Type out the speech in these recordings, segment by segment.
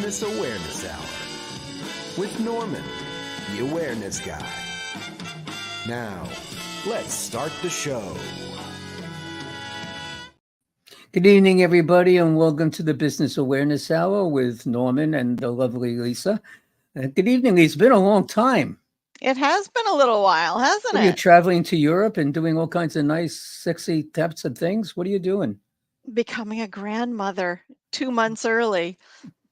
Business Awareness Hour with Norman, the awareness guy. Now, let's start the show. Good evening, everybody, and welcome to the Business Awareness Hour with Norman and the lovely Lisa. Good evening, Lisa. It's been a long time. It has been a little while, hasn't You're it? traveling to Europe and doing all kinds of nice, sexy types of things. What are you doing? Becoming a grandmother 2 months early.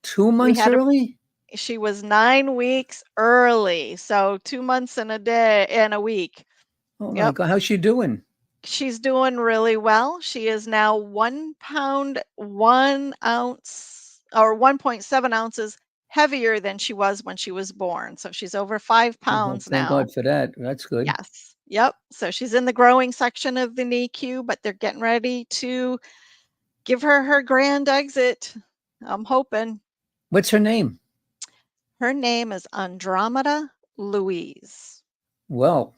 2 We months had a early? She was 9 weeks early, so 2 months and a week. Oh my Yep. God, how's she doing? She's doing really well. She is now 1 pound, 1 ounce or 1.7 ounces heavier than she was when she was born. So she's over 5 Well, pounds thank now. God for that. That's good. Yes. Yep. So she's in the growing section of the NICU, but they're getting ready to give her her grand exit. I'm hoping. What's her name? Her name is Andromeda Louise. Well,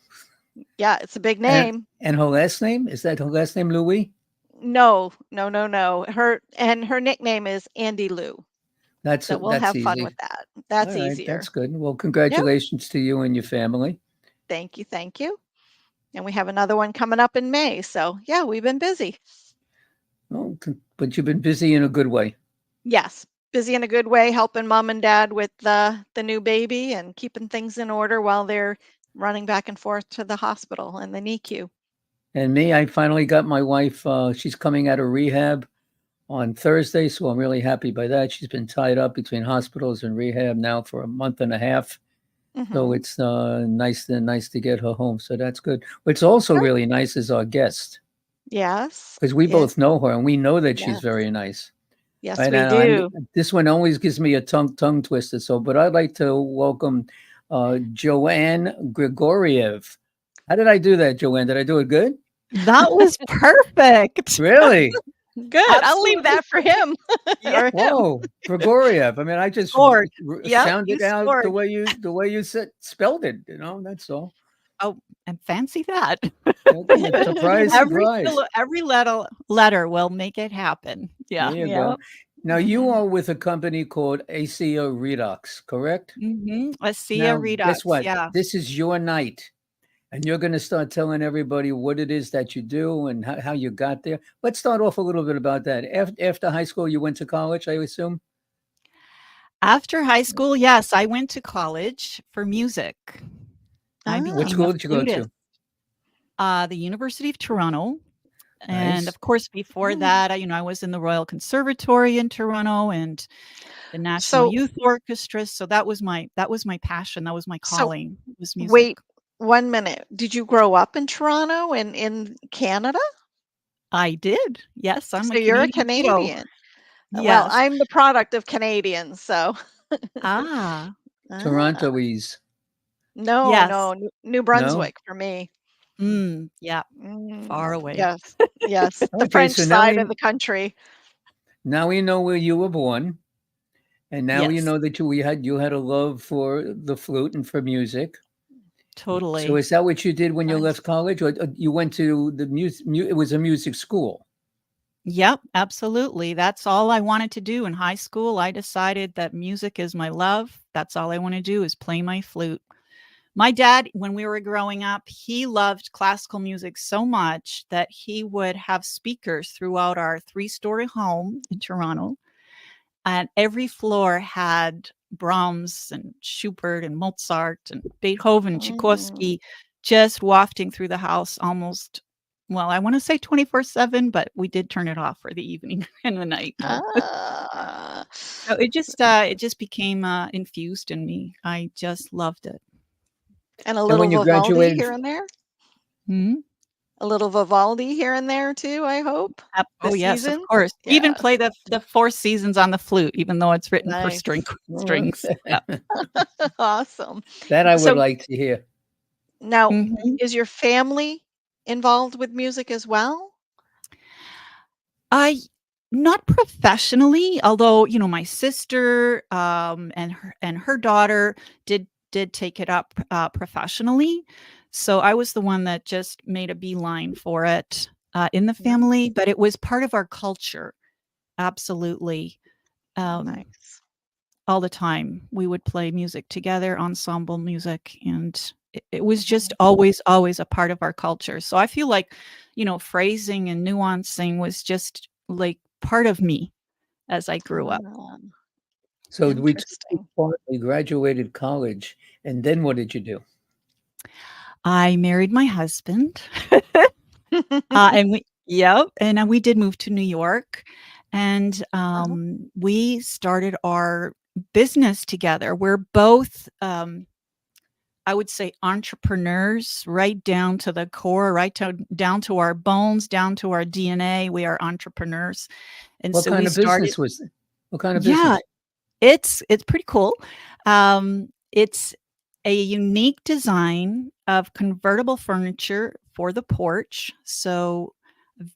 Yeah, it's a big name. and her last name? Is that her last name, Louis? No. Her nickname is Andy Lou. So we'll That's have fun easy. with that. That's All right, easier. that's good. Well, Yep. congratulations to you and your family. Thank you. Thank you. And we have another one coming up in May. So yeah, we've been busy. Oh, but you've been busy in a good way. Yes. Busy in a good way, helping mom and dad with the new baby and keeping things in order while they're running back and forth to the hospital and the NICU. And me, I finally got my wife. She's coming out of rehab on Thursday, so I'm really happy by that. She's been tied up between hospitals and rehab now for a month and a half. So Mhm. it's nice to get her home. So that's good. What's also Good. really nice is our guest, Yes. because we It both know her and we know that she's yes. very nice. Yes, Right, we and do. this one always gives me a tongue twister. So, but I'd like to welcome Joanne Grigoriev. How did I do that, Joanne? Did I do it good? That was perfect. Really? Good. I'll leave that for him. Yeah. Or him. Whoa, Grigoriev. I mean, I just Scored. Yep, sounded you out scored. the way you spelled it. That's all. Oh, and fancy that. Okay, surprise, surprise. Every letter will make it happen. Yeah. There you Yep. go. Now you Mhm. are with a company called ASEA Redox, correct? ASEA Now, guess Redux. what? Yeah. This is your night. And you're going to start telling everybody what it is that you do and how you got there. Let's start off a little bit about that. After high school, you went to college, I assume? After high school, yes, I went to college for music. I What became school a did you go flutist. to? The University of Toronto. And Nice. of course, before that, I was in the Royal Conservatory in Toronto and the National So Youth Orchestra. So that was my passion. That was my so calling. Was music. wait 1 minute. Did you grow up in Toronto and in Canada? I did. Yes, I'm So a you're a Canadian kiddo. Canadian. Well, Yes. I'm the product of Canadians, so Ah, Ah. Torontoese. No, yes. New No? Brunswick for me. Yeah, far away. Yes. Yes. The Okay, French so side of the country. now we know where you were born. And now you Yes, know that you had a love for the flute and for music. So totally. is that what you did when you Nice. left college, or you went to the music? It was a music school. Yep, absolutely. That's all I wanted to do in high school. I decided that music is my love. That's all I want to do is play my flute. My dad, when we were growing up, he loved classical music so much that he would have speakers throughout our 3-story home in Toronto. And every floor had Brahms and Schubert and Mozart and Beethoven, Mm. Tchaikovsky just wafting through the house almost, well, I want to say 24/7, but we did turn it off for the evening and the night. Ah. So it just became infused in me. I just loved it. And a And little when you Vivaldi graduated, here and there? Mhm. A little Vivaldi here and there too, I hope, Oh, this yes, of season? course. Even Yes. play the 4 seasons on the flute, even though it's written for Nice. strings. Yeah. Awesome. that I would So like to hear. now, Mhm. is your family involved with music as well? I Not professionally, although, my sister, and her daughter did take it up, professionally. So I was the one that just made a beeline for it, in the Yeah. family, but it was part of our culture. Absolutely. Um, Nice. all the time. We would play music together, ensemble music, and it was just always a part of our culture. So I feel like, phrasing and nuancing was just like part of me as I grew up. So we took you Interesting. apart, we graduated college, and then what did you do? I married my husband, and we did move to New York, and we started our business together. We're both, I would say, entrepreneurs, right down to the core, down to our bones, down to our DNA. We are entrepreneurs, and What so kind we of started. business was it? What kind of Yeah, business? it's pretty cool. It's a unique design of convertible furniture for the porch. So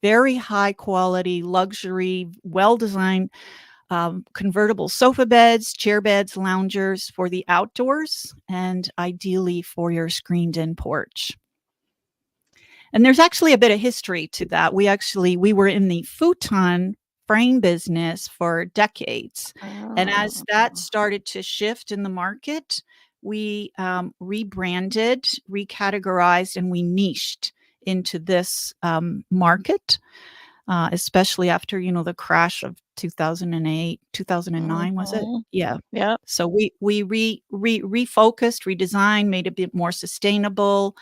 very high quality, luxury, well-designed convertible sofa beds, chair beds, loungers for the outdoors, and ideally for your screened-in porch. And there's actually a bit of history to that. We were in the futon frame business for decades. And as that started to shift in the market, we rebranded, recategorized, and we niched into this market, especially after, the crash of 2008, 2009, was it? Yeah. Yeah. So we refocused, redesigned, made it a bit more sustainable,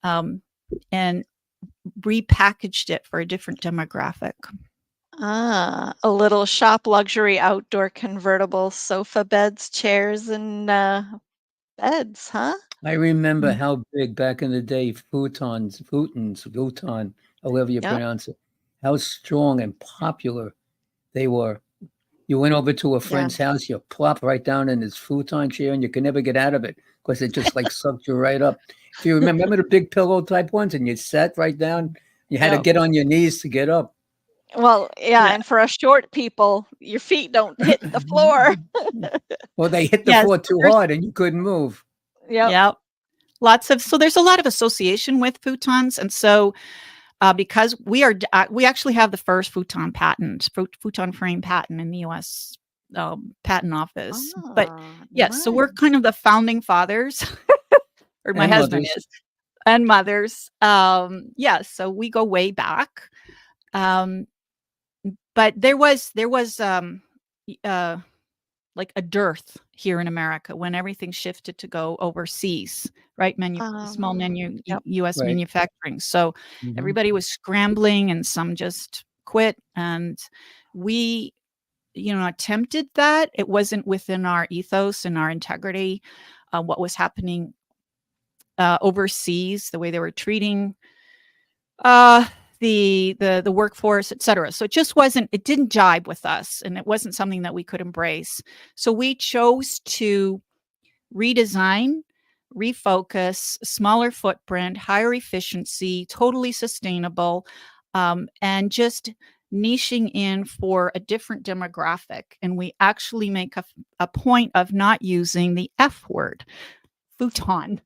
and repackaged it for a different demographic. A little shop luxury outdoor convertible sofa beds, chairs, and beds, huh? I remember how big back in the day futon, however you Yep. pronounce it, how strong and popular they were. You went over to a friend's house, you plop right down in his futon chair, and you could never get out of it because it just like sucked you right up. If you remember the big pillow type ones, and you sat right down, you had to Yep. get on your knees to get up. Well, yeah, Yeah. and for us short people, your feet don't hit the floor. Well, they hit the Yes, floor too hard, and you couldn't move. Yep. Yep. So there's a lot of association with futons, and so because we actually have the first futon frame patent in the U.S. Patent Office. But yes, so we're kind of the founding fathers, or my And husband mothers. is, and mothers. So we go way back. But there was like a dearth here in America when everything shifted to go overseas, right? Yep. U.S. Right. manufacturing. So Mhm. everybody was scrambling, and some just quit. And we, attempted that. It wasn't within our ethos and our integrity. What was happening overseas, the way they were treating the workforce, et cetera. So it didn't jibe with us, and it wasn't something that we could embrace. So we chose to redesign, refocus, smaller footprint, higher efficiency, totally sustainable, and just niching in for a different demographic. And we actually make a point of not using the F word, futon.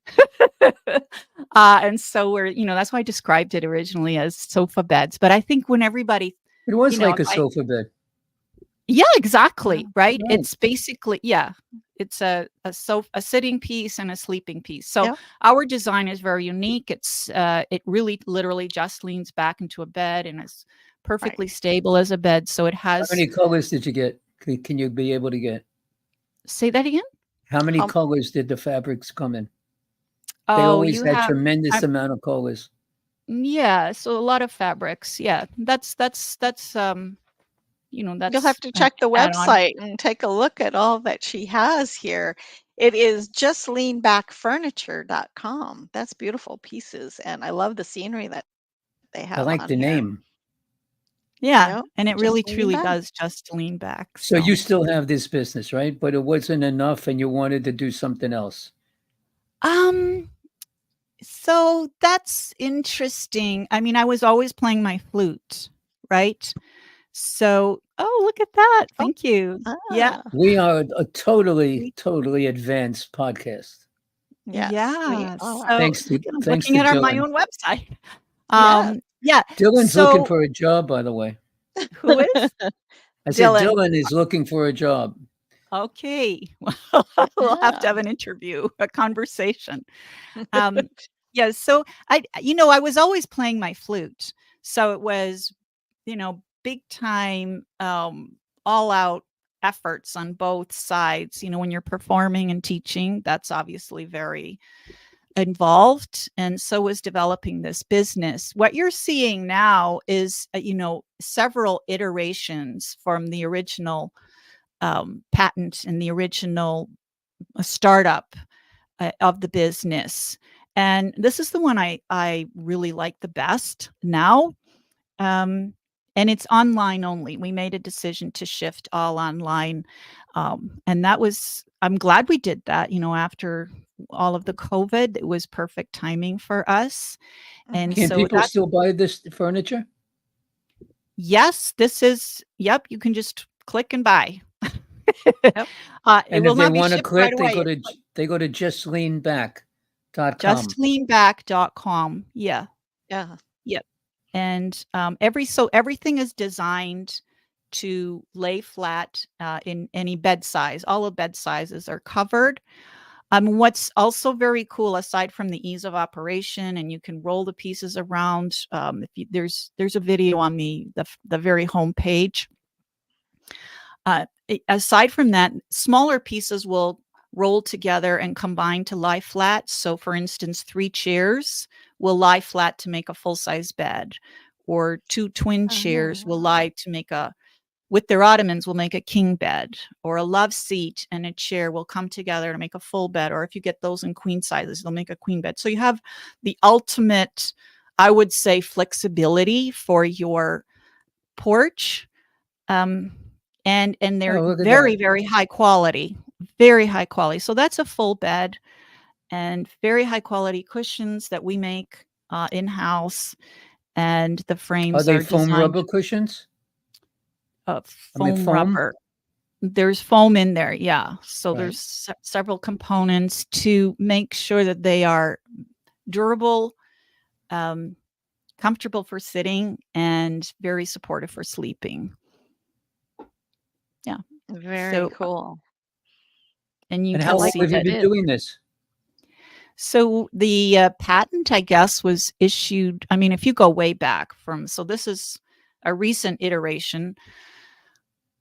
And so that's why I described it originally as sofa beds. But I think when everybody, It was like a if I- sofa bed. yeah, exactly. Right. Right. It's basically, it's a sitting piece and a sleeping piece. So Yep. our design is very unique. It really literally just leans back into a bed and is perfectly stable as a bed. So it How has, many colors did you get? Can you be able to get? say that again? How many Um, colors did the fabrics come in? They Oh, always you had have, tremendous amount of colors. yeah. So a lot of fabrics. Yeah. That's You'll have to an check the add-on. website and take a look at all that she has here. It is justleanbackfurniture.com. That's beautiful pieces, and I love the scenery that they I have like on the here. name. Yeah. Yep, And it just really lean truly back. does just lean back. So you still have this business, right? But it wasn't enough, and you wanted to do something else. So that's interesting. I mean, I was always playing my flute, right? So, oh, look at that. Oh, Thank you. Yeah. We are a totally advanced podcast. Yes, we Yeah. are. So Thanks to I'm thanks looking to at my Dylan. own website. Yes. Yeah. Dylan's looking So for a job, by the way. who is? I said Dylan. Dylan is looking for a job. Okay. Well, we'll have to have an interview, a conversation. Um, yeah, so I was always playing my flute. So it was, big time, all out efforts on both sides. When you're performing and teaching, that's obviously very involved. And so was developing this business. What you're seeing now is, several iterations from the original patent and the original startup of the business. And this is the one I really like the best now. And it's online only. We made a decision to shift all online. And I'm glad we did that. After all of the COVID, it was perfect timing for us. And Can so people still buy this furniture? yes, yep, you can just click and buy. Yep. It And will if they not be want to shipped click, right they away. go to justleanback.com. Justleanback.com. Yeah. Yeah. Yep. And everything is designed to lay flat in any bed size. All of bed sizes are covered. What's also very cool, aside from the ease of operation, and you can roll the pieces around. There's a video on the very home page. Aside from that, smaller pieces will roll together and combine to lie flat. So, for instance, 3 chairs will lie flat to make a full-size bed, or 2 twin chairs will lie to make with their ottomans will make a king bed, or a love seat and a chair will come together to make a full bed. Or if you get those in queen sizes, they'll make a queen bed. So you have the ultimate, I would say, flexibility for your porch. And they're look at very, that. very high quality, very high quality. So that's a full bed, and very high quality cushions that we make in-house. And the frames Are they are foam designed rubber cushions? foam foam? rubber. There's foam in there, yeah. So Right. there's several components to make sure that they are durable, comfortable for sitting, and very supportive for sleeping. Yeah. Very cool. And you And can how long see have you that. been doing this? So the patent, I guess, was issued. I mean, if you go way back so this is a recent iteration.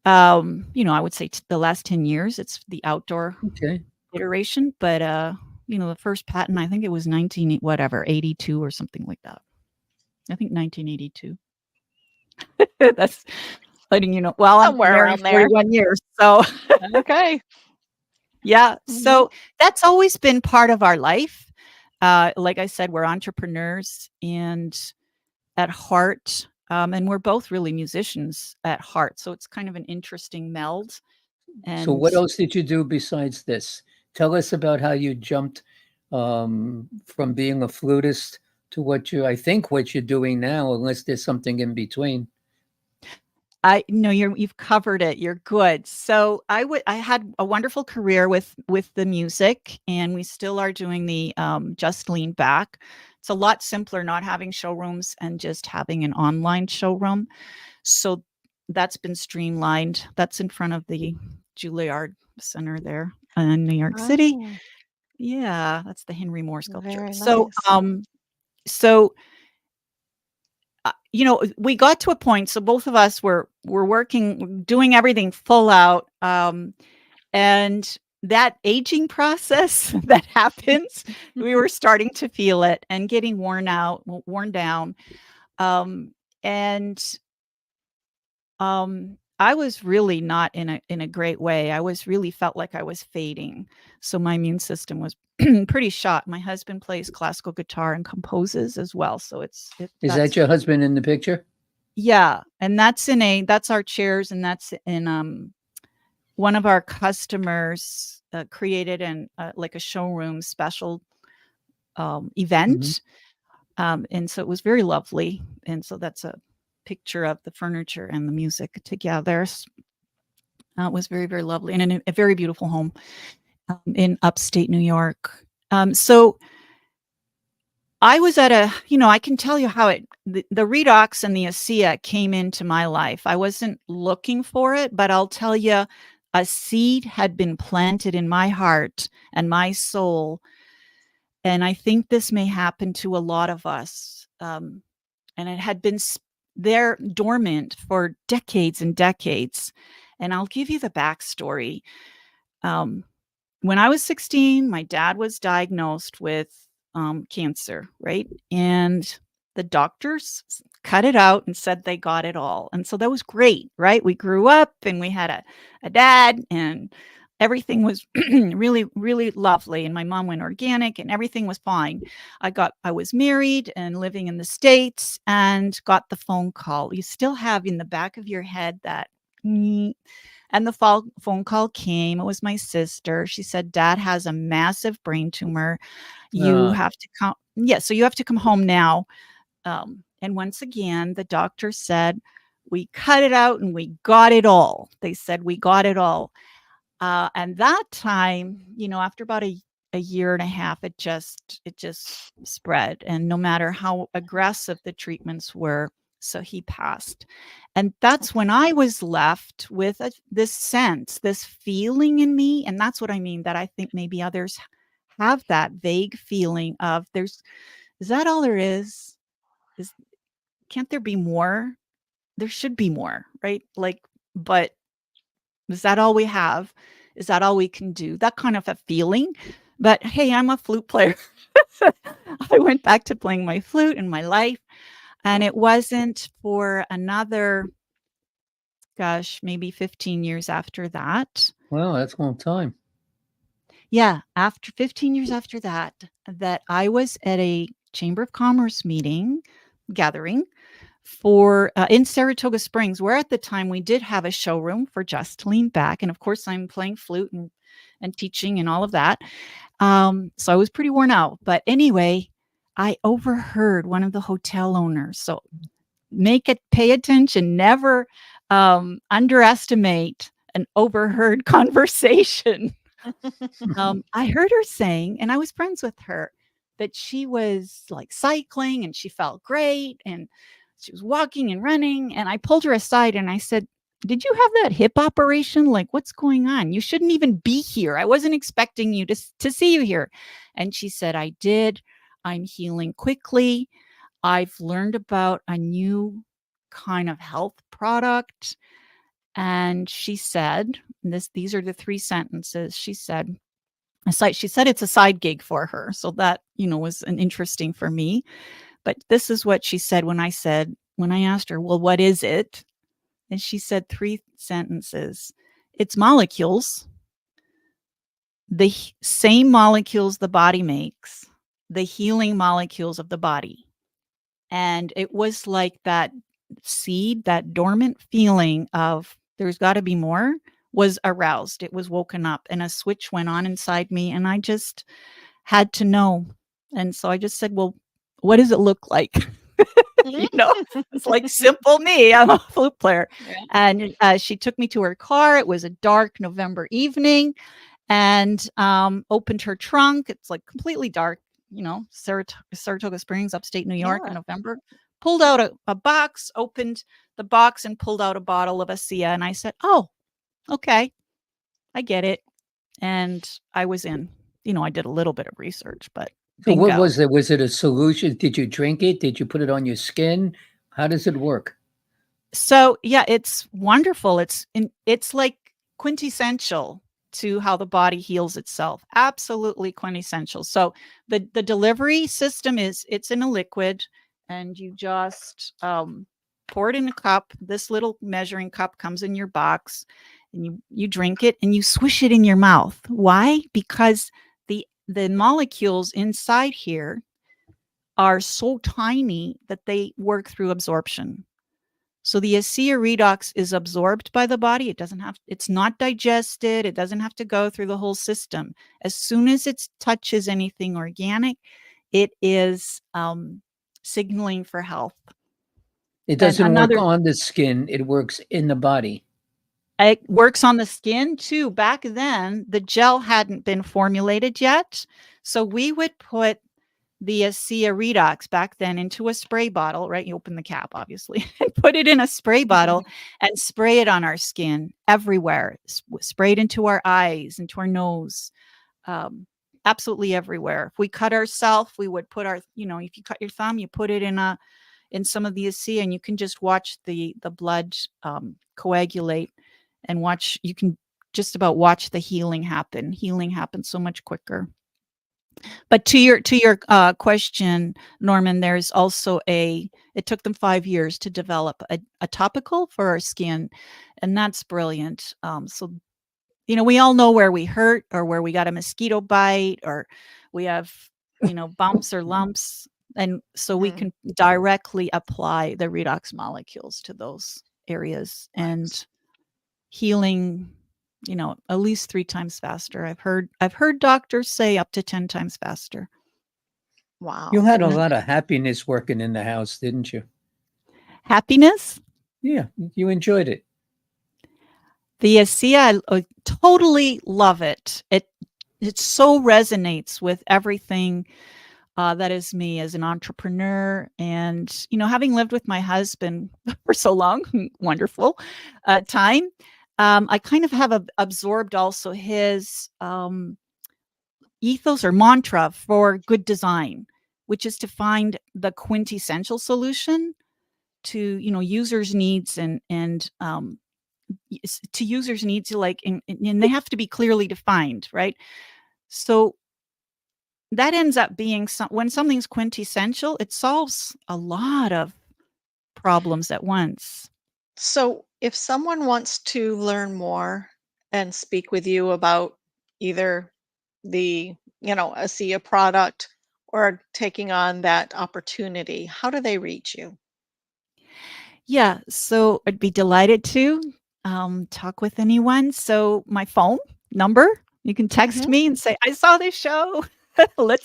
I would say the last 10 years, it's the outdoor iteration. But the first patent, I think it was 82 or something like that. I think 1982. That's letting you know. Well, I'm Somewhere married around there. 41 years, so Okay. yeah. Mhm. So that's always been part of our life. Like I said, we're entrepreneurs and at heart, and we're both really musicians at heart. So it's kind of an interesting meld. So what else did you do besides this? Tell us about how you jumped from being a flutist to what you're doing now, unless there's something in between. I know you've covered it. You're good. So I had a wonderful career with the music, and we still are doing the Just Lean Back. It's a lot simpler not having showrooms and just having an online showroom. So that's been streamlined. That's in front of the Juilliard Center there in New York City. Oh, Yeah, that's the Henry Moore sculpture. very So nice. we got to a point. So both of us were working, doing everything full out, and that aging process that happens, we were starting to feel it and getting worn down. I was really not in a great way. I really felt like I was fading. So my immune system was pretty shot. My husband plays classical guitar and composes as well. So Is that your husband in the picture? Yeah. And that's our chairs, and that's in one of our customers created like a showroom special event. And so it was very lovely. And so that's a picture of the furniture and the music together. It was very, very lovely, and in a very beautiful home in upstate New York. So I was at I can tell you how the redox and the ASEA came into my life. I wasn't looking for it, but I'll tell you, a seed had been planted in my heart and my soul. And I think this may happen to a lot of us. And it had been there dormant for decades and decades. And I'll give you the backstory. When I was 16, my dad was diagnosed with cancer, right? And the doctors cut it out and said they got it all. And so that was great, right? We grew up and we had a dad, and everything was really, really lovely. And my mom went organic and everything was fine. I was married and living in the States and got the phone call. You still have in the back of your head that, and the phone call came. It was my sister. She said, Dad has a massive brain tumor. You have to come. Yeah. So you have to come home now. And once again, the doctor said, we cut it out and we got it all. They said, we got it all. And that time, after about a year and a half, it just spread. And no matter how aggressive the treatments were, so he passed. And that's when I was left with this sense, this feeling in me. And that's what I mean, that I think maybe others have that vague feeling of is that all there is? Can't there be more? There should be more, right? But is that all we have? Is that all we can do? That kind of a feeling. But hey, I'm a flute player. I went back to playing my flute in my life. And it wasn't for another, maybe 15 years after that. Wow, that's a long time. Yeah, after 15 years after that I was at a Chamber of Commerce gathering for in Saratoga Springs, where at the time we did have a showroom for Just to Lean Back. And of course, I'm playing flute and teaching and all of that. So I was pretty worn out. But anyway, I overheard one of the hotel owners. So pay attention, never underestimate an overheard conversation. I heard her saying, and I was friends with her, that she was like cycling and she felt great and she was walking and running. And I pulled her aside and I said, did you have that hip operation? Like, what's going on? You shouldn't even be here. I wasn't expecting you to see you here. And she said, I did. I'm healing quickly. I've learned about a new kind of health product. And she said, these are the 3 sentences. She said it's a side gig for her. So that, was an interesting for me. But this is what she said when I asked her, well, what is it? And she said 3 sentences. It's molecules, the same molecules the body makes, the healing molecules of the body. And it was like that seed, that dormant feeling of there's got to be more, was aroused. It was woken up and a switch went on inside me and I just had to know. And so I just said, well, what does it look like? It's like simple me. I'm a flute player. Yeah. And she took me to her car. It was a dark November evening and opened her trunk. It's like completely dark, Saratoga Springs, upstate New York in November. Pulled out a box, opened the box and pulled out a bottle of ASEA. And I said, oh, okay, I get it. And I was in. I did a little bit of research, but so what was it? Was it a solution? Did you drink it? Did you put it on your skin? How does it work? So yeah, it's wonderful. It's like quintessential to how the body heals itself. Absolutely quintessential. So the delivery system it's in a liquid, and you just pour it in a cup. This little measuring cup comes in your box, and you drink it and you swish it in your mouth. Why? Because the molecules inside here are so tiny that they work through absorption. So the ASEA Redox is absorbed by the body. It's not digested. It doesn't have to go through the whole system. As soon as it touches anything organic, it is signaling for health. It doesn't work on the skin. It works in the body. It works on the skin too. Back then, the gel hadn't been formulated yet. So we would put the ASEA Redox back then into a spray bottle, right? You open the cap, obviously, and put it in a spray bottle and spray it on our skin everywhere. Spray it into our eyes, into our nose, absolutely everywhere. If we cut ourselves, we would put our, if you cut your thumb, you put it in some of the ASEA, and you can just watch the blood coagulate and you can just about watch the healing happen. Healing happens so much quicker. But to your question, Norman, there's also it took them 5 years to develop a topical for our skin, and that's brilliant. So, we all know where we hurt or where we got a mosquito bite or we have, bumps or lumps. And so we can directly apply the redox molecules to those areas and healing, at least 3 times faster. I've heard doctors say up to 10 times faster. Wow. You had a lot of happiness working in the house, didn't you? Happiness? Yeah, you enjoyed it. The ASEA, I totally love it. It so resonates with everything that is me as an entrepreneur. And, having lived with my husband for so long, wonderful time, I kind of have absorbed also his ethos or mantra for good design, which is to find the quintessential solution to, users' needs and to users' needs, and they have to be clearly defined, right? So that ends up being when something's quintessential, it solves a lot of problems at once. So if someone wants to learn more and speak with you about either the, ASEA product or taking on that opportunity, how do they reach you? Yeah, so I'd be delighted to talk with anyone. So my phone number, you can text me and say, I saw this show. I want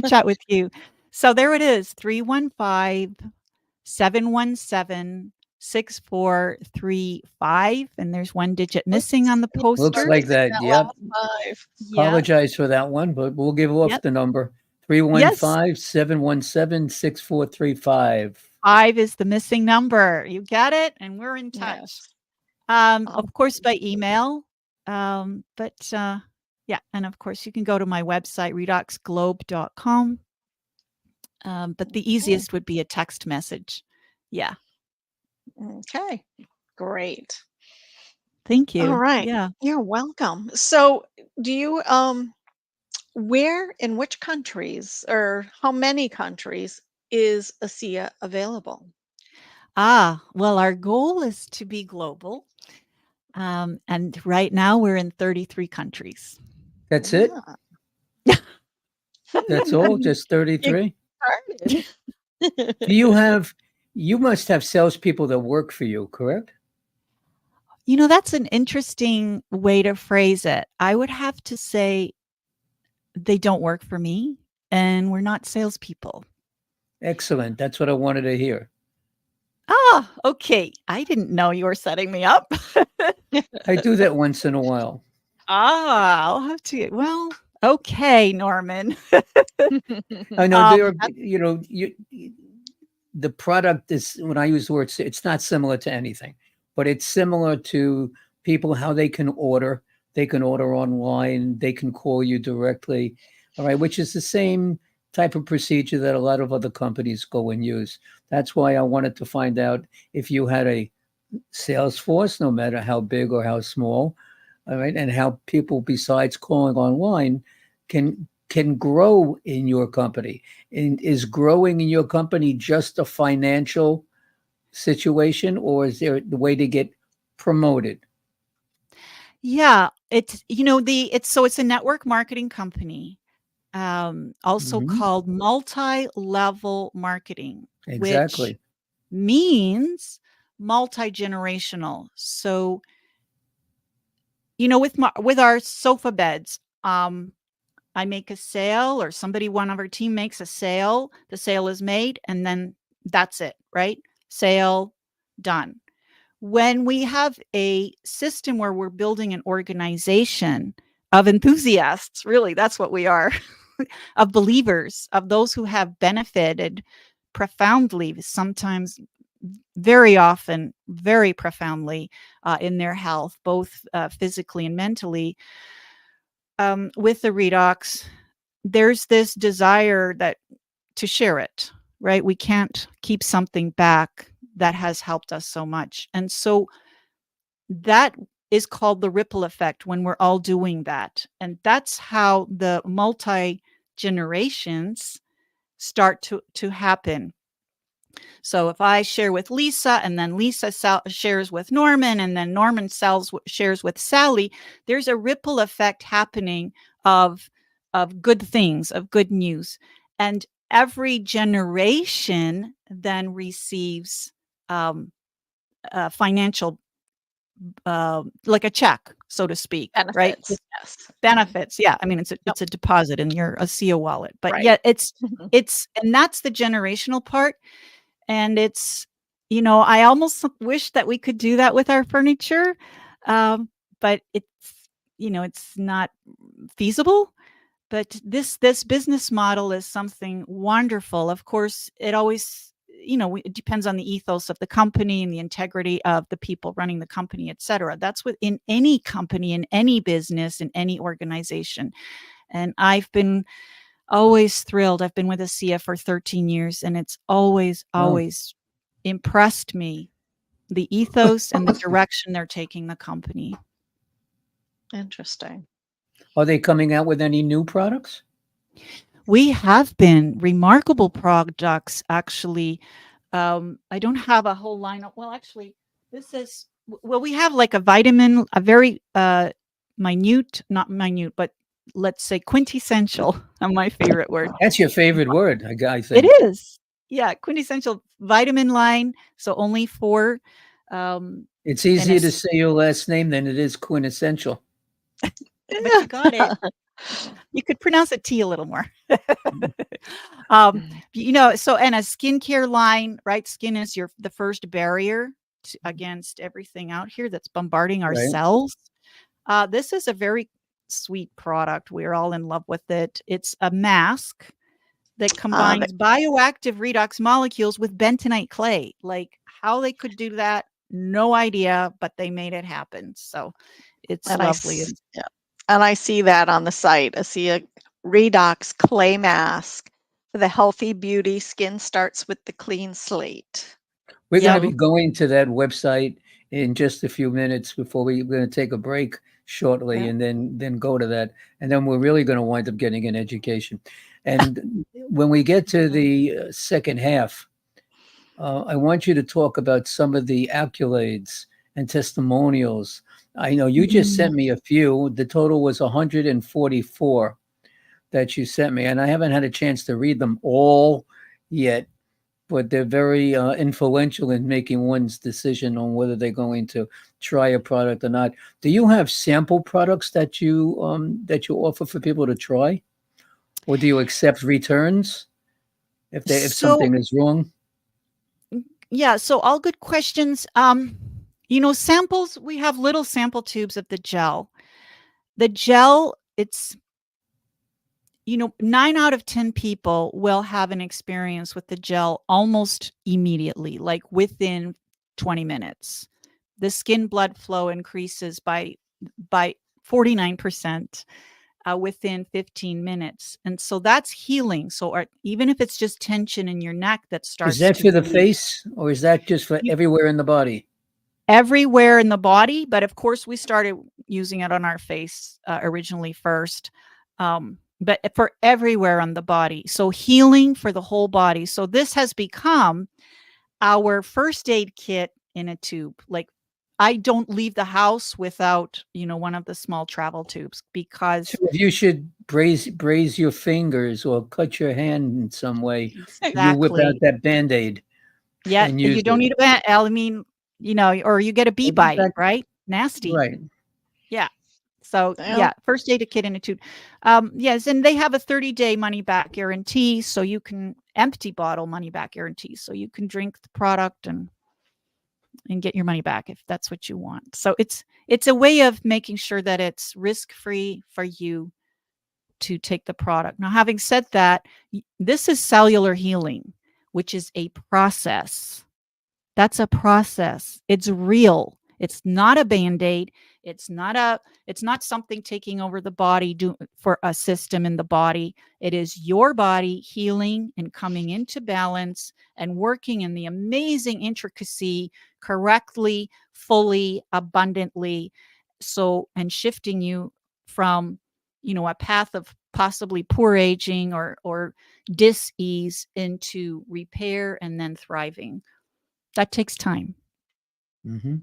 to chat with you. So there it is, 315-717-6435. And there's one digit missing on the poster. Looks like that. Yep. Yeah. Apologize for that one, but we'll give off the number. 315-717-6435. 5 is the missing number. You got it? And we're in touch. Yes. Of course, by email. Yeah. And of course, you can go to my website, redoxglobe.com. But the easiest would be a text message. Yeah. Okay. Great. Thank you. All right. Yeah. You're welcome. So do you, in which countries or how many countries is ASEA available? Well, our goal is to be global. And right now we're in 33 countries. That's it? That's all? Just 33? You must have salespeople that work for you, correct? That's an interesting way to phrase it. I would have to say they don't work for me and we're not salespeople. Excellent. That's what I wanted to hear. Okay. I didn't know you were setting me up. I do that once in a while. I'll have to. Well, okay, Norman. I know the product is, when I use the word, it's not similar to anything, but it's similar to people, how they can order. They can order online. They can call you directly. All right, which is the same type of procedure that a lot of other companies go and use. That's why I wanted to find out if you had a sales force, no matter how big or how small, all right, and how people besides calling online can grow in your company. And is growing in your company just a financial situation, or is there the way to get promoted? Yeah, it's it's a network marketing company. Also called multi-level marketing, Exactly. which means multi-generational. So, with our sofa beds, I make a sale or one of our team makes a sale, the sale is made, and then that's it, right? Sale, done. When we have a system where we're building an organization of enthusiasts, really, that's what we are. of believers, of those who have benefited profoundly, sometimes very often, very profoundly in their health, both physically and mentally. With the redox, there's this desire that to share it, right? We can't keep something back that has helped us so much. And so that is called the ripple effect when we're all doing that. And that's how the multi generations start to happen. So if I share with Lisa and then Lisa shares with Norman and then Norman shares with Sally, there's a ripple effect happening of good things, of good news. And every generation then receives financial, like a check, so to speak, right? Benefits. Yes. Benefits. Yeah. I mean, it's a deposit in your ASEA wallet, but Right. yeah, and that's the generational part. And it's, I almost wish that we could do that with our furniture. But it's not feasible. But this business model is something wonderful. Of course, it always, it depends on the ethos of the company and the integrity of the people running the company, et cetera. That's within any company, in any business, in any organization. And I've been always thrilled. I've been with ASEA for 13 years, and it's always impressed me, the ethos and the direction they're taking the company. Interesting. Are they coming out with any new products? We have been remarkable products, actually. I don't have a whole lineup. Well, actually, we have like a vitamin, a very minute, not minute, but let's say quintessential, my favorite word. That's your favorite word, I think. It is. Yeah, quintessential vitamin line. So only 4. It's easier to say your last name than it is quintessential. But you got it. You could pronounce a T a little more. So, and a skincare line, right? Skin is the first barrier against everything out here that's bombarding our cells. This is a very sweet product. We're all in love with it. It's a mask that combines bioactive redox molecules with bentonite clay. Like how they could do that, no idea, but they made it happen. So it's lovely. And I see that on the site. I see a redox clay mask for the healthy beauty. Skin starts with the clean slate. We're going to be going to that website in just a few minutes before we're going to take a break shortly and then go to that. And then we're really going to wind up getting an education. And when we get to the second half, I want you to talk about some of the accolades and testimonials. I know you just sent me a few. The total was 144 that you sent me, and I haven't had a chance to read them all yet, but they're very influential in making one's decision on whether they're going to try a product or not. Do you have sample products that you offer for people to try? Or do you accept returns if something is wrong? Yeah, so all good questions. Samples, we have little sample tubes of the gel. The gel, it's 9 out of 10 people will have an experience with the gel almost immediately, like within 20 minutes. The skin blood flow increases by 49%. Within 15 minutes. And so that's healing. So even if it's just tension in your neck that starts. Is that for the face or is that just for everywhere in the body? Everywhere in the body. But of course, we started using it on our face originally first. But for everywhere on the body. So healing for the whole body. So this has become our first aid kit in a tube. Like I don't leave the house without, one of the small travel tubes because so if you should braise your fingers or cut your hand in some way, you whip out that Band-Aid. Yeah, you don't need a Band-Aid. I mean, or you get a bee bite, right? Nasty. Right. Yeah. So first aid kit in a tube. Yes, and they have a 30-day money back guarantee, so you can empty bottle money back guarantee, so you can drink the product and get your money back if that's what you want. So it's a way of making sure that it's risk-free for you to take the product. Now, having said that, this is cellular healing, which is a process. That's a process. It's real. It's not a Band-Aid. It's not something taking over the body for a system in the body. It is your body healing and coming into balance and working in the amazing intricacy correctly, fully, abundantly. And shifting you from, a path of possibly poor aging or dis-ease into repair and then thriving. That takes time. Mm-hmm.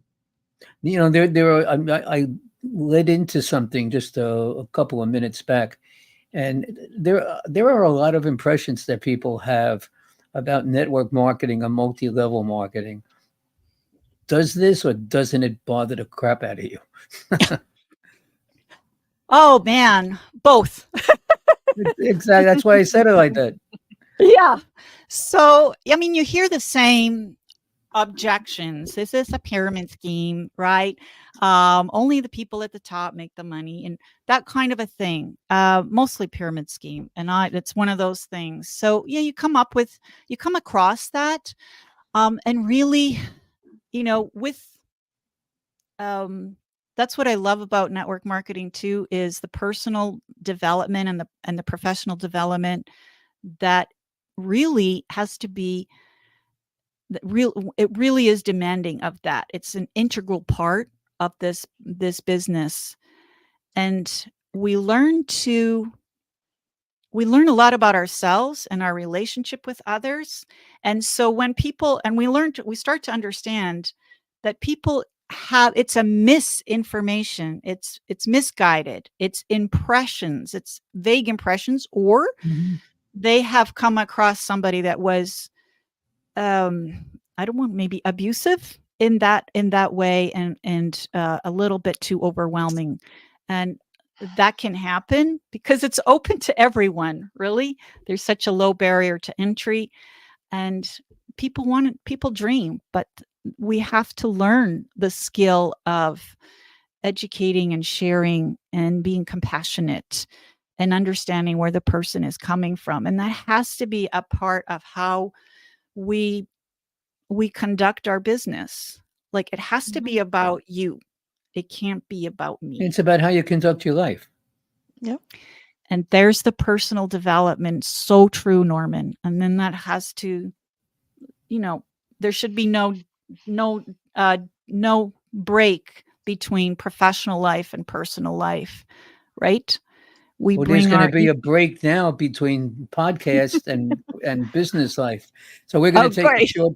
I led into something just a couple of minutes back, and there are a lot of impressions that people have about network marketing or multi-level marketing. Does this or doesn't it bother the crap out of you? Oh man, both. Exactly. That's why I said it like that. Yeah. So, you hear the same objections. Is this a pyramid scheme, right? Only the people at the top make the money and that kind of a thing. Mostly pyramid scheme. And it's one of those things. So yeah, you come across that. And really, that's what I love about network marketing too, is the personal development and the professional development that really has to be it really is demanding of that. It's an integral part of this business. And we learn a lot about ourselves and our relationship with others. And so we start to understand that people it's a misinformation. It's misguided. It's impressions. It's vague impressions, or they have come across somebody that was, I don't want maybe abusive in that way, and a little bit too overwhelming. And that can happen because it's open to everyone, really. There's such a low barrier to entry, and people dream, but we have to learn the skill of educating and sharing and being compassionate and understanding where the person is coming from. And that has to be a part of how we conduct our business. Like, it has to be about you. It can't be about me. It's about how you conduct your life. Yep. And there's the personal development. So true, Norman. And then that has to, there should be no break between professional life and personal life, right? There's going to be a break now between podcast and business life. So we're going to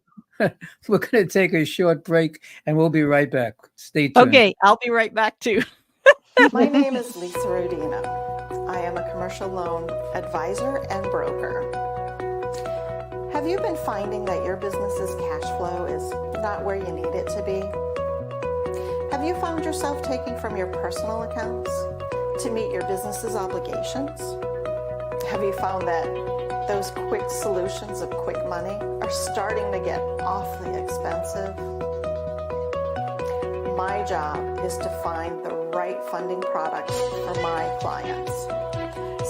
take a short break, and we'll be right back. Stay tuned. Okay, I'll be right back too. My name is Lisa Rodino. I am a commercial loan advisor and broker. Have you been finding that your business's cash flow is not where you need it to be? Have you found yourself taking from your personal accounts to meet your business's obligations? Have you found that those quick solutions of quick money are starting to get awfully expensive? My job is to find the right funding products for my clients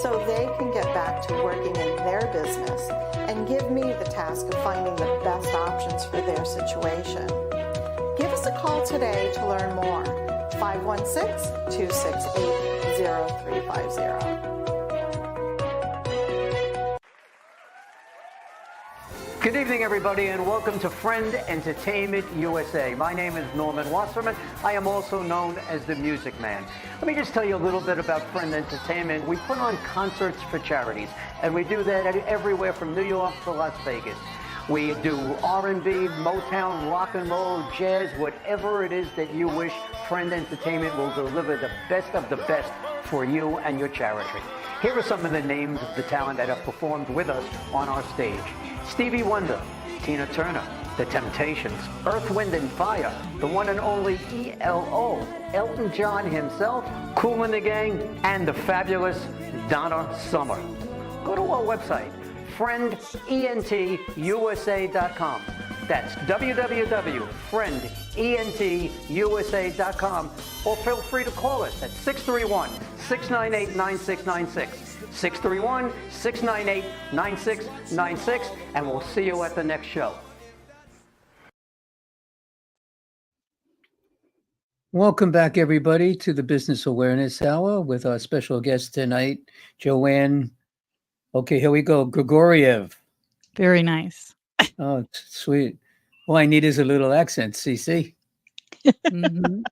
so they can get back to working in their business and give me the task of finding the best options for their situation. Give us a call today to learn more. 516-268-0350. Good evening, everybody, and welcome to Friend Entertainment USA. My name is Norman Wasserman. I am also known as the Music Man. Let me just tell you a little bit about Friend Entertainment. We put on concerts for charities, and we do that everywhere from New York to Las Vegas. We do R&B, Motown, rock and roll, jazz, whatever it is that you wish. Friend Entertainment will deliver the best of the best for you and your charity. Here are some of the names of the talent that have performed with us on our stage. Stevie Wonder, Tina Turner, The Temptations, Earth, Wind and Fire, the one and only ELO, Elton John himself, Kool and the Gang, and the fabulous Donna Summer. Go to our website, friendentusa.com. That's www.friendentusa.com, or feel free to call us at 631-698-9696. 631-698-9696, and we'll see you at the next show. Welcome back, everybody, to the Business Awareness Hour with our special guest tonight, Joanne. Okay, here we go. Grigoriev. Very nice. Oh, sweet. All I need is a little accent, CC. Mhm.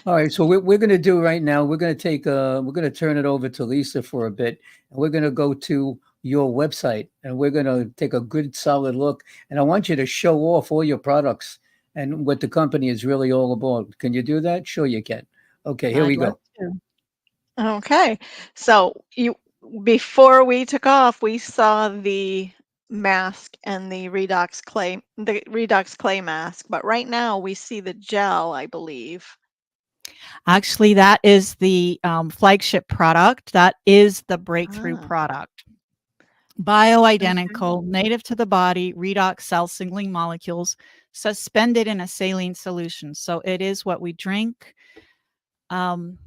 All right, so we're going to do right now, we're going to turn it over to Lisa for a bit, and we're going to go to your website, and we're going to take a good solid look, and I want you to show off all your products and what the company is really all about. Can you do that? Sure you can. Okay, here we I'd go. love to. Okay. So before we took off, we saw the mask and the redox clay mask, but right now we see the gel, I believe. Actually, that is the flagship product. That is the breakthrough Ah. product. Bioidentical, native to the body, redox cell signaling molecules suspended in a saline solution. So it is what we drink. And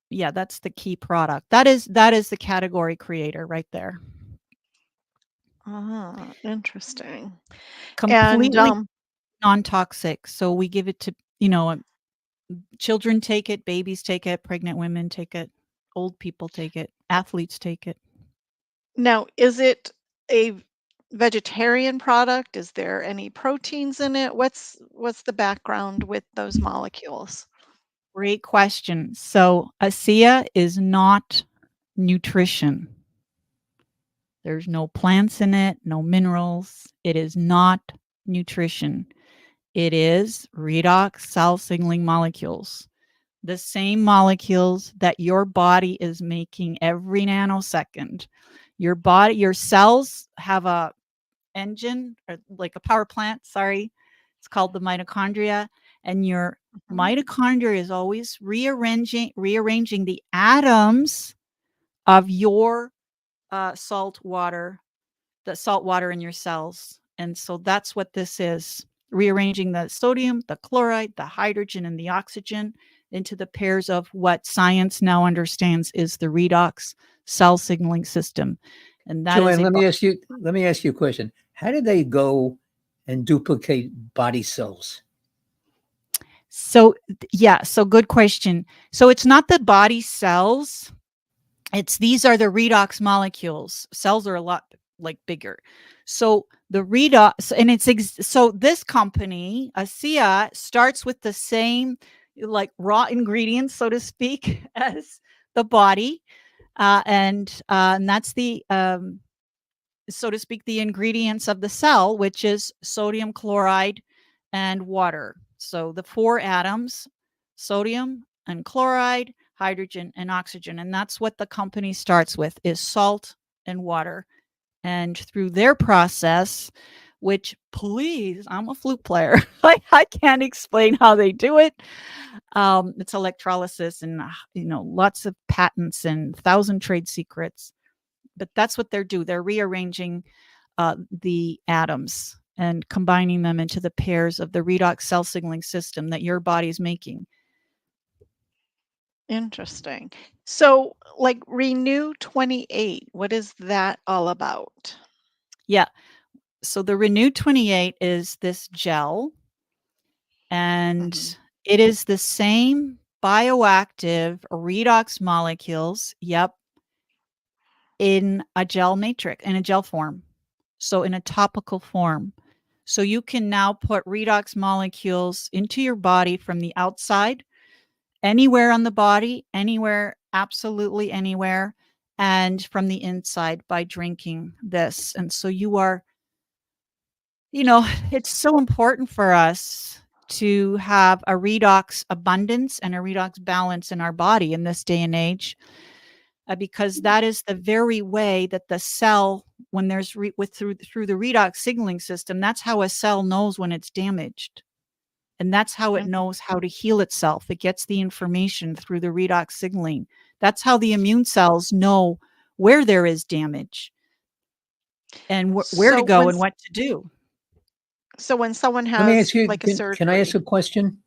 yeah, that's the key product. That is the category creator right there. Ah, interesting. Completely And non-toxic. So we give it to, children take it, babies take it, pregnant women take it, old people take it, athletes take it. now, is it a vegetarian product? Is there any proteins in it? What's the background with those molecules? Great question. So ASEA is not nutrition. There's no plants in it, no minerals. It is not nutrition. It is redox cell signaling molecules. The same molecules that your body is making every nanosecond. Your cells have a engine, or like a power plant, sorry. It's called the mitochondria. And your mitochondria is always rearranging the atoms of your salt water in your cells. And so that's what this is, rearranging the sodium, the chloride, the hydrogen, and the oxygen into the pairs of what science now understands is the redox cell signaling system. And that Joanne, is let me ask you a question. How do they go and duplicate body cells? So good question. So it's not the body cells. These are the redox molecules. Cells are a lot bigger. So the redox, and so this company, ASEA, starts with the same raw ingredients, so to speak, as the body, and that's the so to speak, the ingredients of the cell, which is sodium chloride and water. So the 4 atoms, sodium and chloride, hydrogen and oxygen. And that's what the company starts with, is salt and water. And through their process, which, please, I'm a flute player. I can't explain how they do it. It's electrolysis and, lots of patents and 1,000 trade secrets. But that's what they're doing. They're rearranging the atoms and combining them into the pairs of the redox cell signaling system that your body's making. Interesting. So, Renew 28, what is that all about? Yeah. So the Renew 28 is this gel, and it is the same bioactive redox molecules. Yep. In a gel matrix, in a gel form. So in a topical form. So you can now put redox molecules into your body from the outside, anywhere on the body, anywhere, absolutely anywhere, and from the inside by drinking this. And so you are, it's so important for us to have a redox abundance and a redox balance in our body in this day and age. Because that is the very way that the cell, when there's through the redox signaling system, that's how a cell knows when it's damaged. And that's how it knows how to heal itself. It gets the information through the redox signaling. That's how the immune cells know where there is damage and where to go and what to do. So when someone has Let me ask you, a surgery. can I ask a question?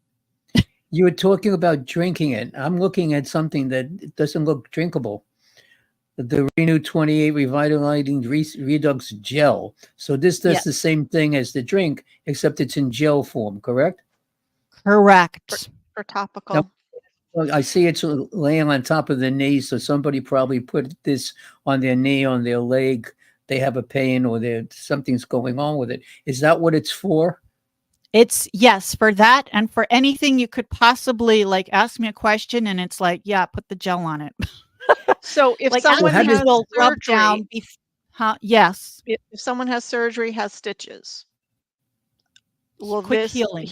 You were talking about drinking it. I'm looking at something that doesn't look drinkable. the Renew 28 Revitalizing Redux Gel. So this does Yes. the same thing as the drink, except it's in gel form, correct? Correct. For topical. Well, I see it's laying on top of the knee, so somebody probably put this on their knee, on their leg. They have a pain or something's going on with it. Is that what it's for? It's yes, for that and for anything you could possibly like ask me a question and it's like, yeah, put the gel on it. So if Like someone how does- has will rub surgery, down. Yes. if someone has surgery, has stitches, will Quick this healing.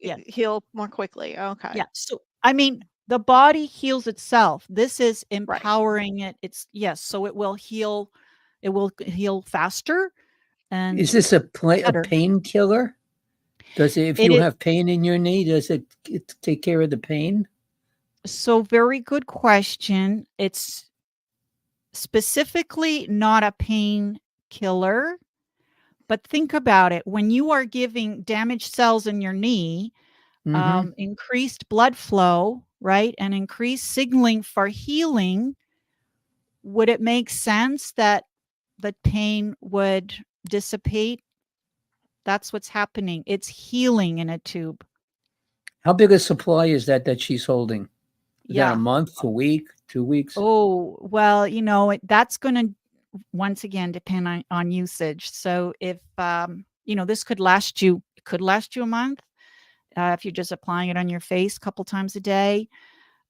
Yeah. heal more quickly? Okay. Yeah. So, I mean, the body heals itself. This is empowering it. It's yes. So it will heal. It will heal faster. And Is this a better. painkiller? Does it, if It you is- have pain in your knee, does it take care of the pain? so very good question. It's specifically not a painkiller, but think about it. When you are giving damaged cells in your knee, Mhm. increased blood flow, right, and increased signaling for healing, would it make sense that the pain would dissipate? That's what's happening. It's healing in a tube. How big a supply is that she's holding? Is that Yeah. a month, a week, 2 weeks? Oh, well, that's going to once again depend on usage. So if this could last you a month if you're just applying it on your face a couple times a day.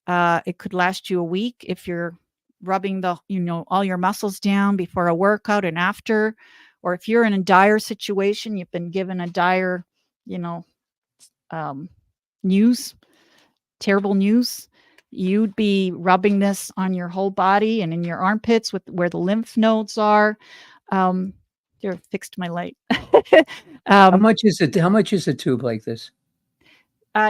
It could last you a week if you're rubbing all your muscles down before a workout and after, or if you're in a dire situation, you've been given a dire, terrible news, you'd be rubbing this on your whole body and in your armpits where the lymph nodes are. Here, fixed my light. How much is it? How much is a tube like this?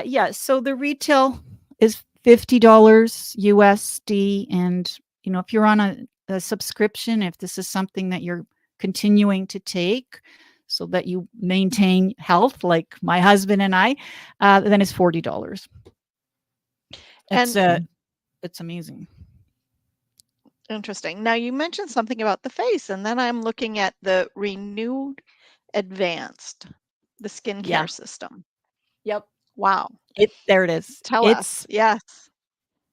Yeah, so the retail is $50 USD, and if you're on a subscription, if this is something that you're continuing to take so that you maintain health, like my husband and I, then it's $40. It's amazing. Interesting. Now you mentioned something about the face, and then I'm looking at the Renewed Advanced, the skincare Yeah. system. Yep. Wow. There it is. Tell us. Yes.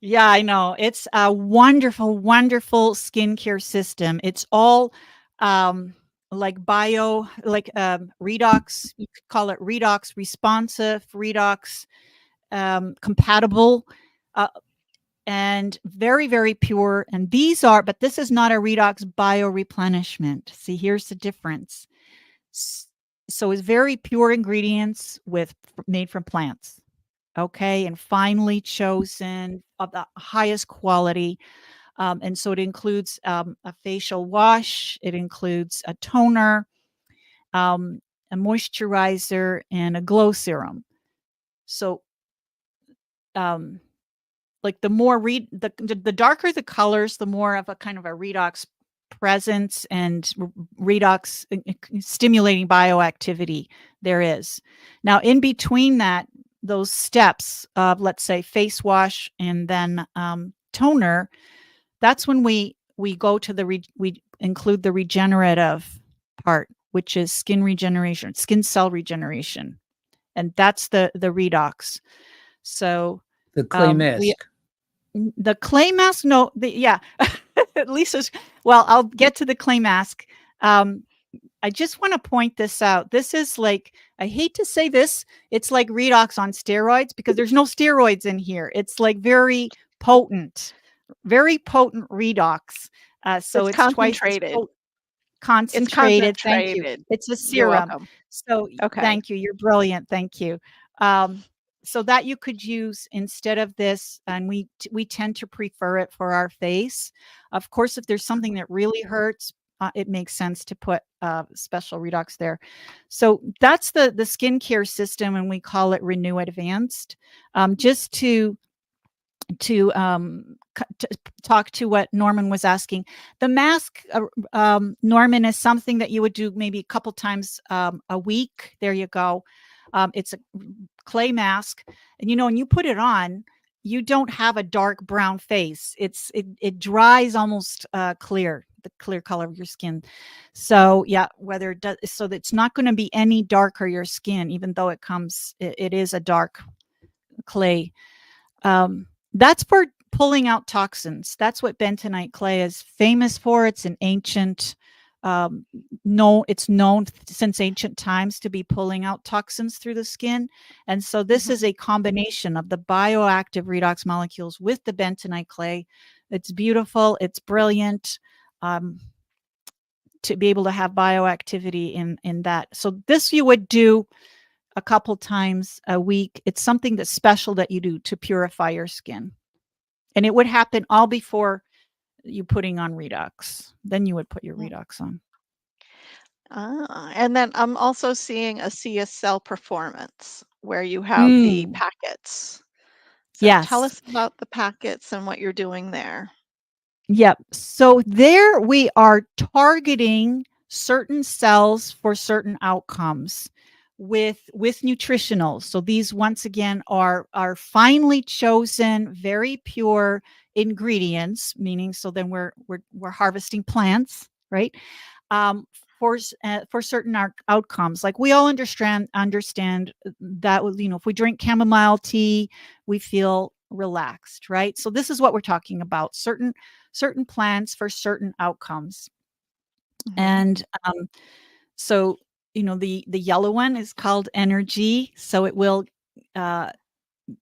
Yeah, I know. It's a wonderful, wonderful skincare system. It's all like redox. You could call it redox responsive, redox compatible, and very, very pure. And but this is not a redox bioreplenishment. See, here's the difference. So it's very pure ingredients made from plants. Okay, and finely chosen of the highest quality. And so it includes a facial wash, it includes a toner, a moisturizer, and a glow serum. So like the more the darker the colors, the more of a kind of a redox presence and redox stimulating bioactivity there is. Now, in between those steps of, let's say, face wash and then toner, that's when we go to we include the regenerative part, which is skin regeneration, skin cell regeneration, and that's the redox. So The clay mask. The clay mask, no, yeah. Lisa's, well, I'll get to the clay mask. I just want to point this out. This is like, I hate to say this, it's like redox on steroids because there's no steroids in here. It's like very potent redox. So it's concentrated. Concentrated. It's Thank you. concentrated. It's a You're serum. welcome. So Okay. Thank you. You're brilliant. Thank you. So that you could use instead of this, and we tend to prefer it for our face. Of course, if there's something that really hurts, it makes sense to put special redox there. So that's the skincare system, and we call it Renew Advanced. Just to talk to what Norman was asking, the mask, Norman, is something that you would do maybe a couple times a week. There you go. It's a clay mask, and when you put it on, you don't have a dark brown face. It dries almost clear, the clear color of your skin. So yeah, whether it does, so that it's not going to be any darker your skin, even though it is a dark clay. That's for pulling out toxins. That's what bentonite clay is famous for. It's an ancient, it's known since ancient times to be pulling out toxins through the skin. And so this is a combination of the bioactive redox molecules with the bentonite clay. It's beautiful. It's brilliant. To be able to have bioactivity in that. So this you would do a couple times a week. It's something that's special that you do to purify your skin. And it would happen all before you putting on redox. Then you would put your redox on. And then I'm also seeing a CSL Performance where you have the packets. So tell Yes. us about the packets and what you're doing there. Yep. So there we are targeting certain cells for certain outcomes with nutritionals. So these once again are finely chosen, very pure ingredients, meaning so then we're harvesting plants, right? For certain outcomes. Like we all understand that, you know, if we drink chamomile tea, we feel relaxed, right? So this is what we're talking about, certain plants for certain outcomes. And so, you know, the yellow one is called Energy. So it will,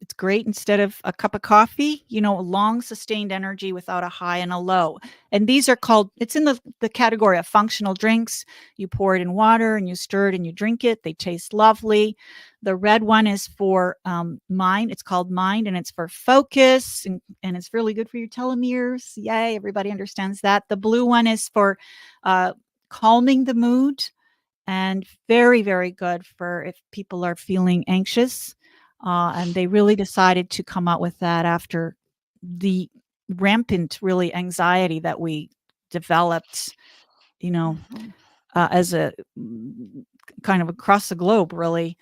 it's great instead of a cup of coffee, you know, long sustained energy without a high and a low. And these are called, it's in the category of functional drinks. You pour it in water and you stir it and you drink it. They taste lovely. The red one is for Mind. It's called Mind, and it's for focus, and it's really good for your telomeres. Yay, everybody understands that. The blue one is for calming the mood, and very, very good for if people are feeling anxious. And they really decided to come out with that after the rampant, really, anxiety that we developed, you know, as a kind of across the globe, really,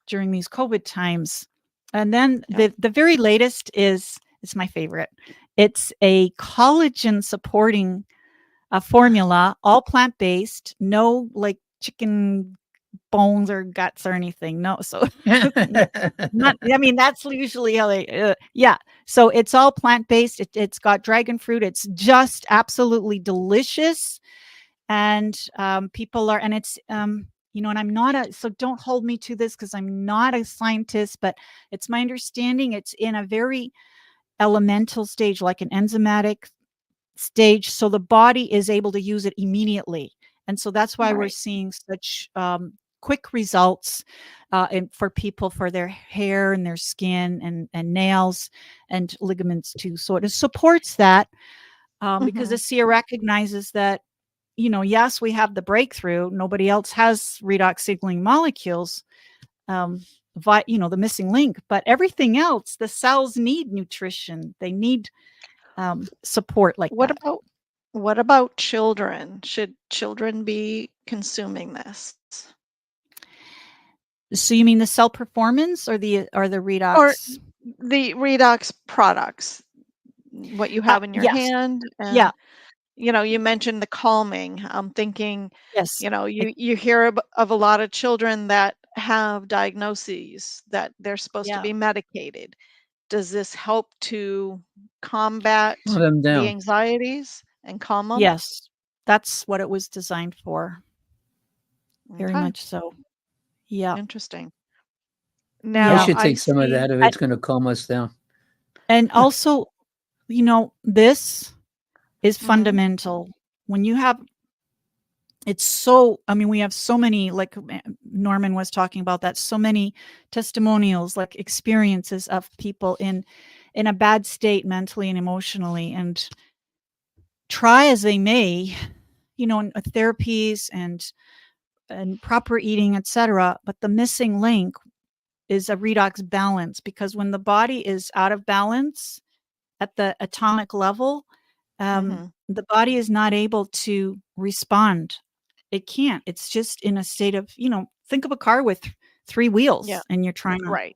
during these COVID times. And then the very latest is my favorite. It's a collagen supporting formula, all plant-based, no like chicken bones or guts or anything. No. So not, I mean, that's usually how they, So it's all plant-based. It's got dragon fruit. It's just absolutely delicious. And people are, and it's, you know, and I'm not so don't hold me to this because I'm not a scientist, but it's my understanding it's in a very elemental stage, like an enzymatic stage. So the body is able to use it immediately. And so that's why we're seeing such quick results for people for their hair and their skin and nails and ligaments too. So it supports that because ASEA recognizes that, you know, yes, we have the breakthrough. Nobody else has redox signaling molecules, you know, the missing link, but everything else, the cells need nutrition. They need support like that. What about children? Should children be consuming this? So you mean the cell performance or the redox? Or the redox products, what you have in your hand? And, you know, you mentioned the calming. I'm thinking, you know, you hear of a lot of children that have diagnoses that they're supposed to be medicated. Does this help to combat the anxieties and calm them? Yes, that's what it was designed for. Very much so. Yeah. Interesting. Now, I should take some of that if it's going to calm us down. And also, you know, this is fundamental. When you have, it's so, I mean, we have so many, like Norman was talking about that, so many testimonials, like experiences of people in a bad state mentally and emotionally, and try as they may, you know, therapies and proper eating, etc. But the missing link is a redox balance, because when the body is out of balance at the atomic level, the body is not able to respond. It can't. It's just in a state of, you know, think of a car with 3 wheels and you're trying to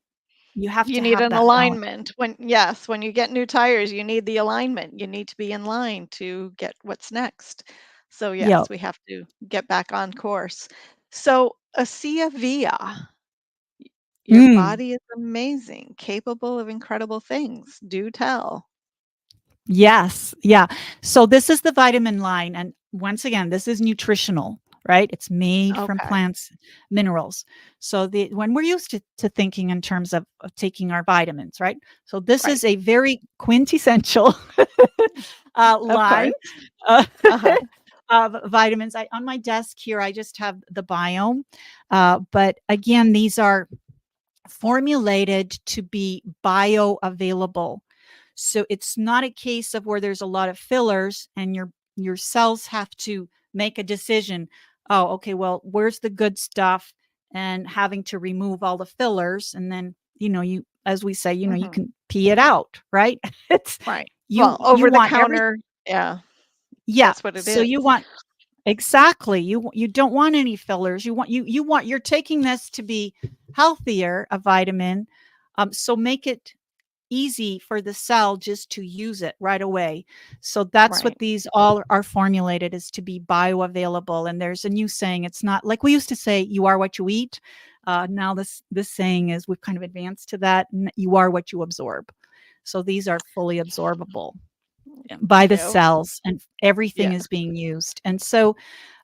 You have You to need have an that balance. alignment. When you get new tires, you need the alignment. You need to be in line to get what's next. So Yeah. yes, we have to get back on course. So ASEA Via, your Mm. body is amazing, capable of incredible things. Do tell. Yes. Yeah. So this is the vitamin line. And once again, this is nutritional, right? It's made from Okay. plants, minerals. So when we're used to thinking in terms of taking our vitamins, right? So this Right. is a very quintessential Of course. line uh, Uh-huh. of vitamins. On my desk here, I just have the biome. But again, these are formulated to be bioavailable. So it's not a case of where there's a lot of fillers and your cells have to make a decision. Oh, okay, well, where's the good stuff? And having to remove all the fillers. And then, you, as we say, you Mhm. can pee it out, right? It's Right. you Well, you over the want every counter, yeah, yeah. that's what it So is. you want exactly. You don't want any fillers. You're taking this to be healthier, a vitamin. So make it easy for the cell just to use it right away. So that's what Right. these all are formulated, is to be bioavailable. And there's a new saying, it's not like we used to say, you are what you eat. Now this saying is, we've kind of advanced to that, you are what you absorb. So these are fully absorbable by the Yep. cells, and everything Yeah. is being used. And so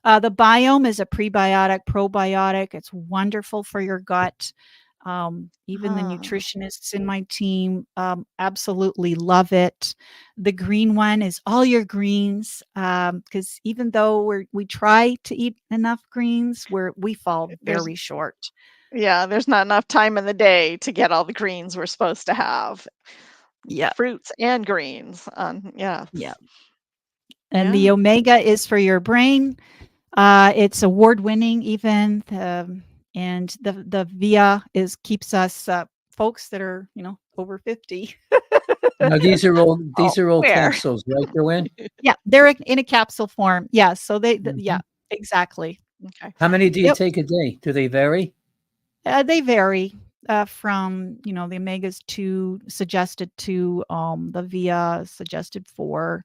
the biome is a prebiotic, probiotic. It's wonderful for your gut. Even the Ah. nutritionists in my team absolutely love it. The green one is all your greens, because even though we try to eat enough greens, we fall There's very short. Yeah, there's not enough time in the day to get all the greens we're supposed to have. Yeah, Fruits and greens. yeah. Yes. And the Yeah. omega is for your brain. It's award winning even, and the VIA keeps us folks that are over 50. Now Oh, these are all where? capsules, right, Joanne? Yeah, they're in a capsule form. Yeah, so yeah, Mhm. exactly. Okay. How many do you Yep. take a day? Do they vary? They vary from the omegas 2 suggested to the VIA suggested 4,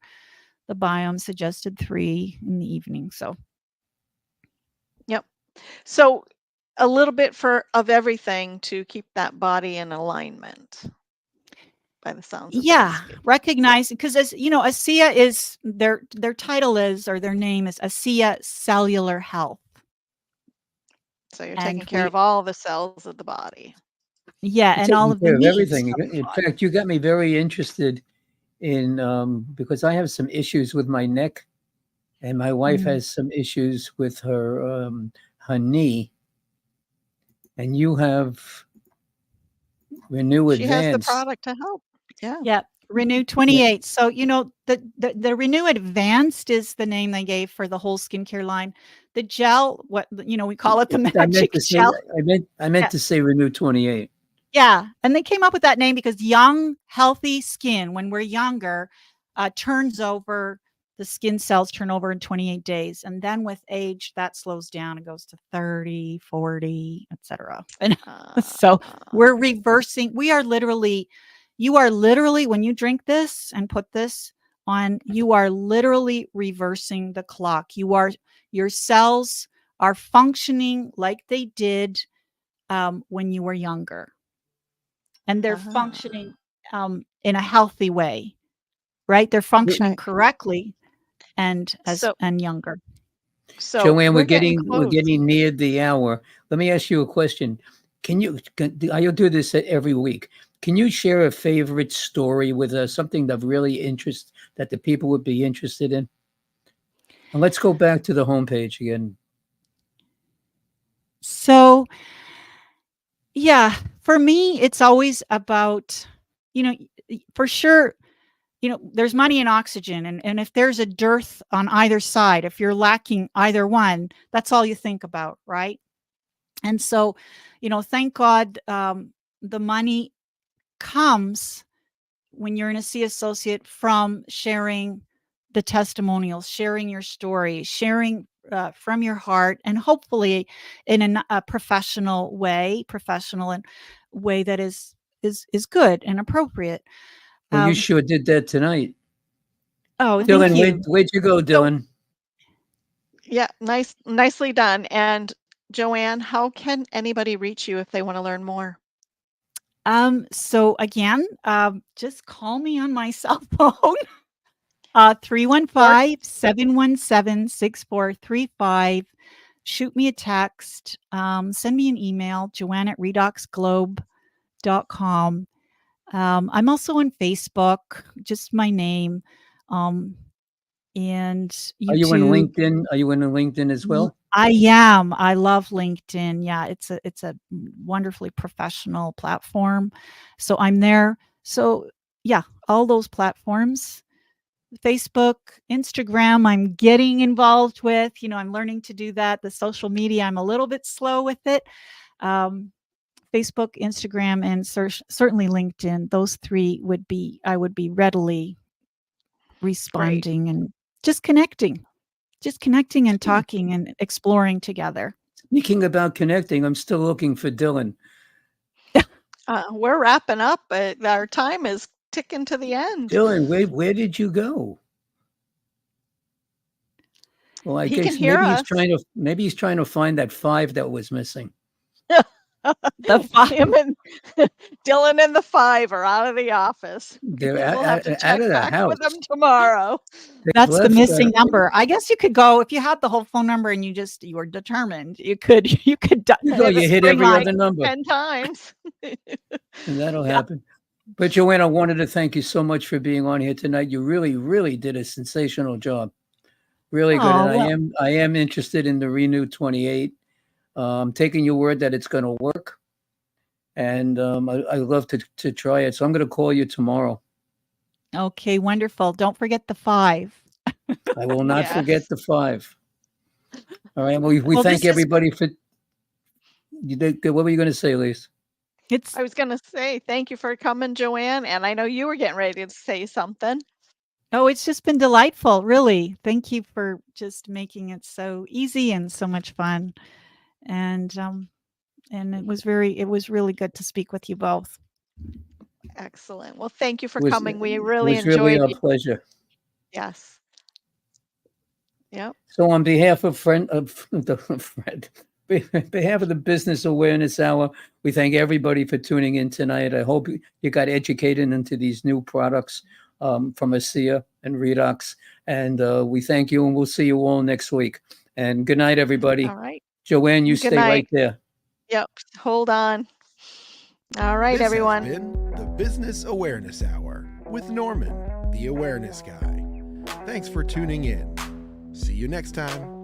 the biome suggested 3 in the evening. So Yep. So a little bit of everything to keep that body in alignment by the sounds of yeah, things. recognize, because as you know, ASEA is their title is, or their name is ASEA Cellular Health. So you're taking And care of all the cells of the body. yeah, You're and all taking of the care of needs everything. of the In body. fact, you got me very interested in because I have some issues with my neck, and my wife Mm. has some issues with her knee, and you have Renew She has the Advance. product to help. Yeah. Yeah, Renew Yeah, 28. So the Renew Advanced is the name they gave for the whole skincare line. The gel, we call it the I meant magic to say gel. I meant to say Renew 28. Yeah, and they came up with that name because young, healthy skin, when we're younger, turns over. The skin cells turn over in 28 days. And then with age, that slows down and goes to 30, 40, etc. And so we're reversing. You are literally, when you drink this and put this on, you are literally reversing the clock. Your cells are functioning like they did when you were younger, and they're functioning in a healthy way, right? They're functioning Okay. correctly and So younger. Joanne, we're getting we're close. getting near the hour. Let me ask you a question. I'll do this every week. Can you share a favorite story with us, something that that the people would be interested in? And let's go back to the homepage again. So, yeah, for me, it's always about, for sure, there's money and oxygen. And if there's a dearth on either side, if you're lacking either one, that's all you think about, right? And so, thank God the money comes when you're an ASEA associate from sharing the testimonials, sharing your story, sharing from your heart, and hopefully in a professional and way that is is good and appropriate. Well, you Um, sure did that tonight. oh, thank Dylan, you. where'd you go, Dylan? Yeah, nicely done. And Joanne, how can anybody reach you if they want to learn more? So again, just call me on my cell phone. 315-717-6435. Shoot me a text. Send me an email, joanne@redoxglobe.com. I'm also on Facebook, just my name. And Are you in YouTube. LinkedIn? Are you in LinkedIn as well? I am. I love LinkedIn. Yeah, it's a wonderfully professional platform. So I'm there. So yeah, all those platforms. Facebook, Instagram, I'm getting involved with. I'm learning to do that. The social media, I'm a little bit slow with it. Facebook, Instagram, and certainly LinkedIn. Those three I would be readily responding and just connecting and talking and exploring together. Speaking about connecting, I'm still looking for Dylan. We're wrapping up, but our time is ticking to the end. Dylan, where did you go? Well, I He can guess hear maybe us. he's trying to find that 5 that was missing. The five. Him and Dylan and the 5 are out of the office. They're We'll have to out check of the back house. with them tomorrow. That's the left, missing number. I guess you could go if you had the whole phone number and you were determined. You could You go, Hit a you hit spring every like other number, 10 times. and that'll Yeah. happen. But Joanne, I wanted to thank you so much for being on here tonight. You really, really did a sensational job. Really good. Oh, And I am interested in the Renew 28. Taking your word that it's going to work. And I love to try it. So I'm going to call you tomorrow. okay, wonderful. Don't forget the 5. I will not Yes. forget the 5. All right. Well, we Well, thank this is- everybody for. What were you going to say, Lise? I was going to say thank you for coming, Joanne. And I know you were getting ready to say something. it's just been delightful, really. Thank you for just making it so easy and so much fun. And it was really good to speak with you both. Excellent. Well, thank you for It was- coming. We It really was really enjoyed our you. pleasure. Yes. Yep. So on behalf of behalf of the Business Awareness Hour, we thank everybody for tuning in tonight. I hope you got educated into these new products from ASEA and Redox. And we thank you, and we'll see you all next week. And good night, everybody. All right. Joanne, you Good stay right night. there. Yep. Hold on. All right, This everyone. has been the Business Awareness Hour with Norman, the Awareness Guy. Thanks for tuning in. See you next time.